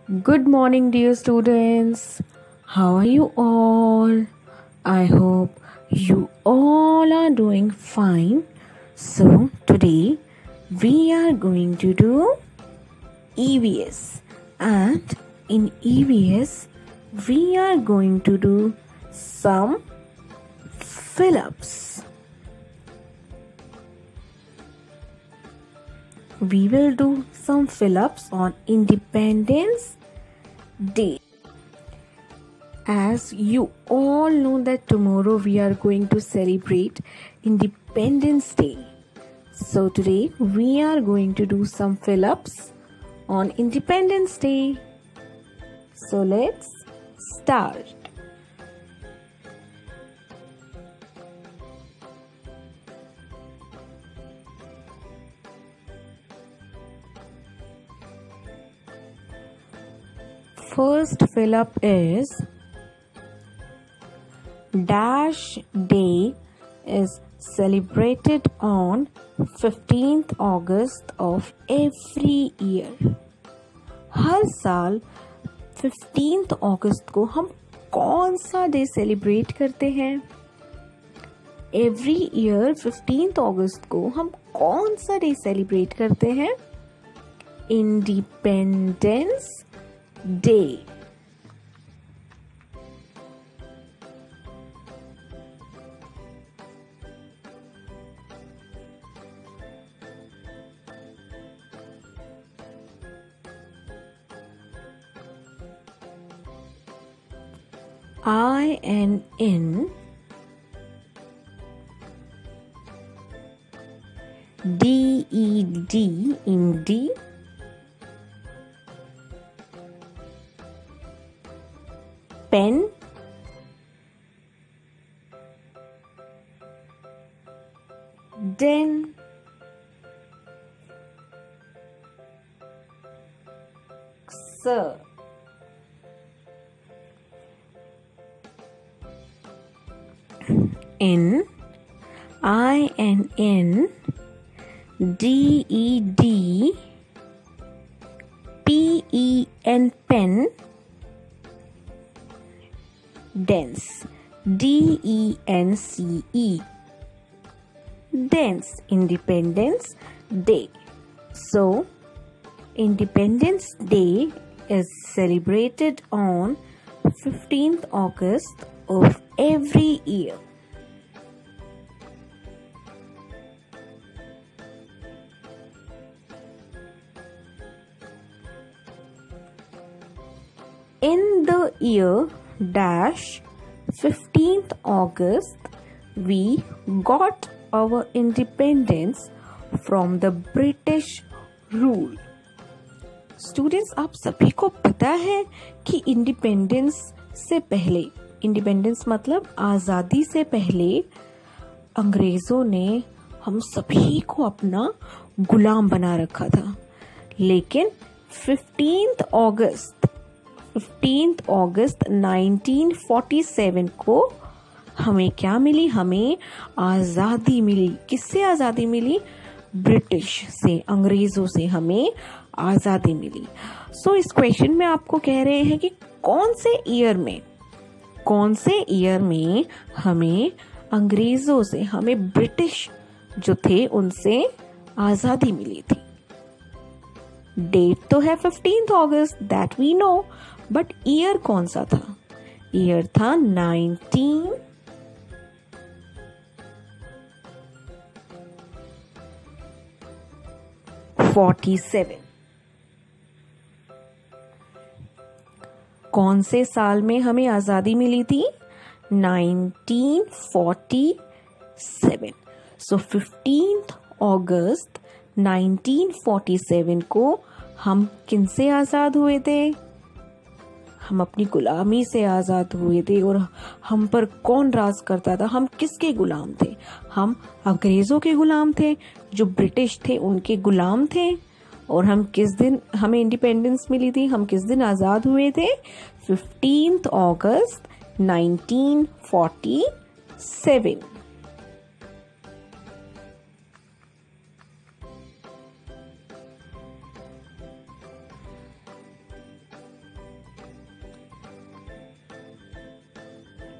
Good morning, dear students. How are you all? I hope you all are doing fine. So, today we are going to do EVS, and in EVS, we are going to do some fill ups. We will do some fill ups on Independence Day. As you all know that tomorrow we are going to celebrate Independence Day. So today we are going to do some fill-ups on Independence Day. So let's start. First fill-up is Dash Day is celebrated on 15th August of every year. हर साल 15th अगस्त को हम कौन सा day celebrate करते हैं? Every year 15th अगस्त को हम कौन सा डे सेलिब्रेट करते हैं? Independence day. INN DED in D, pen, den, sir. N INN DED PEN pen, dense DENCE, dense. Independence Day. So Independence Day is celebrated on 15th August of every year. In the year dash 15th August, we got our independence from the British rule. Students, आप सभी को पता है कि independence से पहले, independence मतलब आज़ादी से पहले, अंग्रेज़ों ने हम सभी को अपना गुलाम बना रखा था. लेकिन 15th अगस्त 1947 को हमें क्या मिली? हमें आज़ादी मिली. किससे आज़ादी मिली? ब्रिटिश से, अंग्रेज़ों से हमें आज़ादी मिली. सो इस क्वेश्चन में आपको कह रहे हैं कि कौन से ईयर में हमें अंग्रेज़ों से, हमें ब्रिटिश जो थे उनसे आज़ादी मिली थी. डेट तो है 15th अगस्त, that we know, but year कौन सा था? ईयर था 1947. कौन से साल में हमें आजादी मिली थी? 1947. सो 15th अगस्त 1947 को हम किनसे आजाद हुए थे? हम अपनी गुलामी से आजाद हुए थे. और हम पर कौन राज करता था? हम किसके गुलाम थे? हम अंग्रेजों के गुलाम थे, जो ब्रिटिश थे उनके गुलाम थे. और हम किस दिन हमें इंडिपेंडेंस मिली थी? हम किस दिन आजाद हुए थे? 15th August 1947.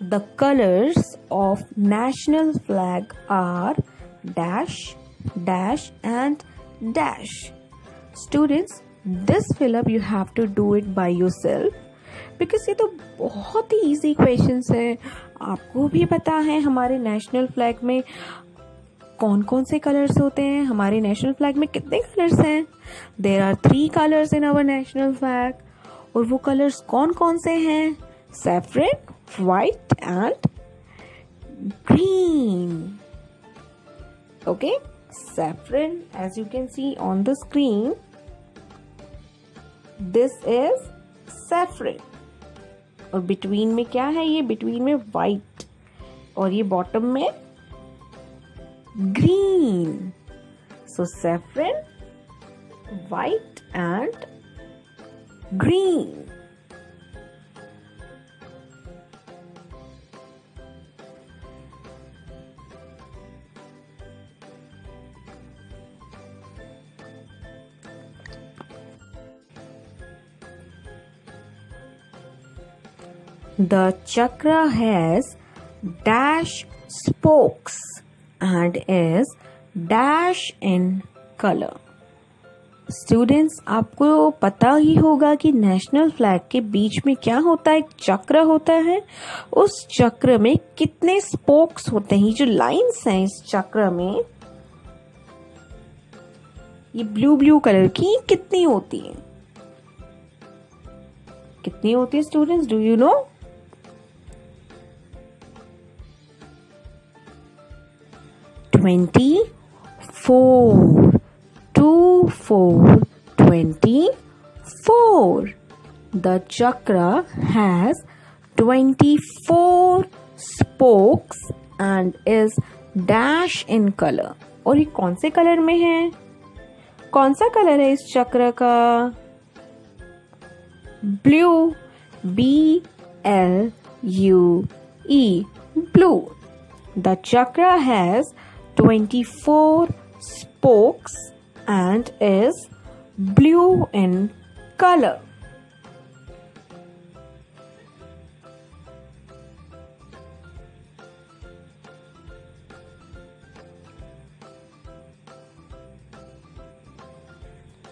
The colors of national flag are dash, dash and dash. Students, this fill up you have to do it by yourself because ये तो बहुत ही easy questions है. आपको भी पता है हमारे नेशनल फ्लैग में कौन कौन से कलर्स होते हैं. हमारे नेशनल फ्लैग में कितने कलर्स हैं? There are 3 colors in our national flag. और वो कलर्स कौन कौन से हैं? Saffron, white and green. Okay, saffron, as you can see on the screen, this is saffron. और between में क्या है? ये between में white और ये bottom में green. So saffron, white and green. The chakra has dash spokes and is dash in color. Students, आपको पता ही होगा कि नेशनल फ्लैग के बीच में क्या होता है? एक चक्र होता है. उस चक्र में कितने स्पोक्स होते हैं? जो लाइंस हैं इस चक्र में, ये ब्लू कलर की कितनी होती है? कितनी होती है students? Do you know? 24. 2, 4, 24. The chakra has 24 spokes and is dash in color. और ये कौन से कलर में है? कौन सा कलर है इस चक्र का? Blue. BLUE. Blue. The chakra has 24 spokes and is blue in color.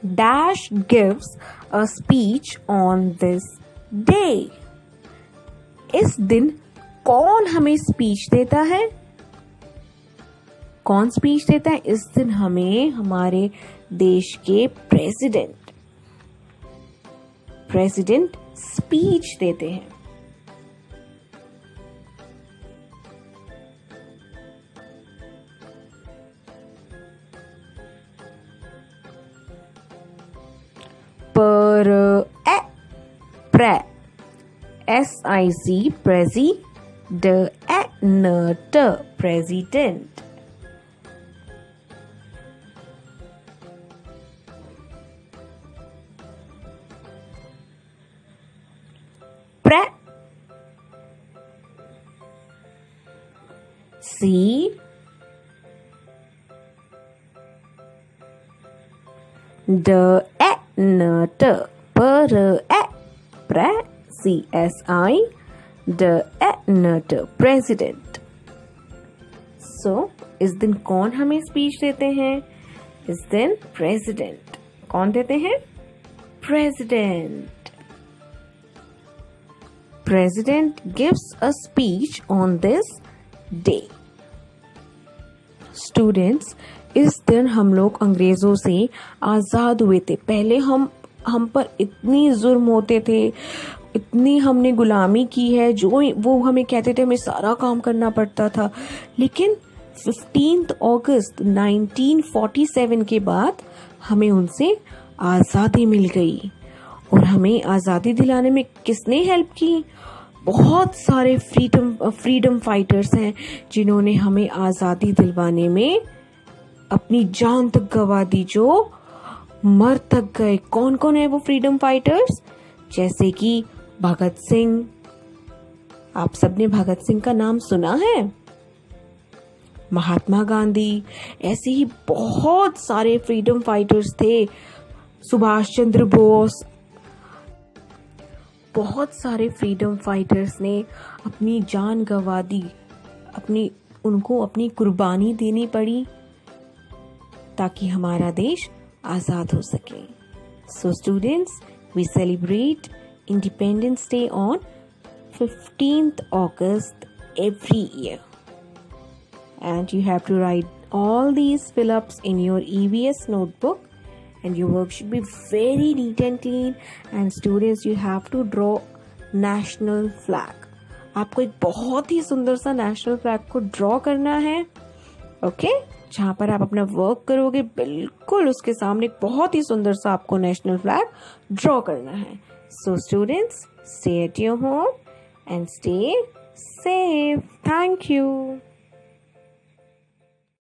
Dash gives a speech on this day. इस दिन कौन हमें स्पीच देता है? कौन स्पीच देता है इस दिन हमें? हमारे देश के प्रेसिडेंट स्पीच देते हैं. SIC president. C the CSI the president. So इस दिन कौन हमें स्पीच देते हैं? इस दिन प्रेसिडेंट. कौन देते हैं? President. President gives a speech on this day. Students, इस दिन हम लोग अंग्रेजों से आजाद हुए थे. पहले हम पर इतनी जुर्म होते थे, इतनी हमने गुलामी की है, जो वो हमें कहते थे हमें सारा काम करना पड़ता था. लेकिन 15 अगस्त 1947 के बाद हमें उनसे आज़ादी मिल गई. और हमें आज़ादी दिलाने में किसने हेल्प की? बहुत सारे फ्रीडम फाइटर्स हैं जिन्होंने हमें आज़ादी दिलवाने में अपनी जान तक गवा दी, जो मर तक गए. कौन कौन है वो फ्रीडम फाइटर्स? जैसे कि भगत सिंह. आप सबने भगत सिंह का नाम सुना है. महात्मा गांधी. ऐसे ही बहुत सारे फ्रीडम फाइटर्स थे. सुभाष चंद्र बोस. बहुत सारे फ्रीडम फाइटर्स ने अपनी जान गंवा दी, उनको अपनी कुर्बानी देनी पड़ी ताकि हमारा देश आज़ाद हो सके। So students, we celebrate independence day on 15th August every year. And you have to write all these fill-ups in your EVS notebook, and your work should be very neat and clean. And students, you have to draw national flag. आपको एक बहुत ही सुंदर सा national flag को draw करना है, okay? जहाँ पर आप अपना वर्क करोगे बिल्कुल उसके सामने एक बहुत ही सुंदर सा आपको नेशनल फ्लैग ड्रॉ करना है। So students, stay at your home and stay safe. Thank you.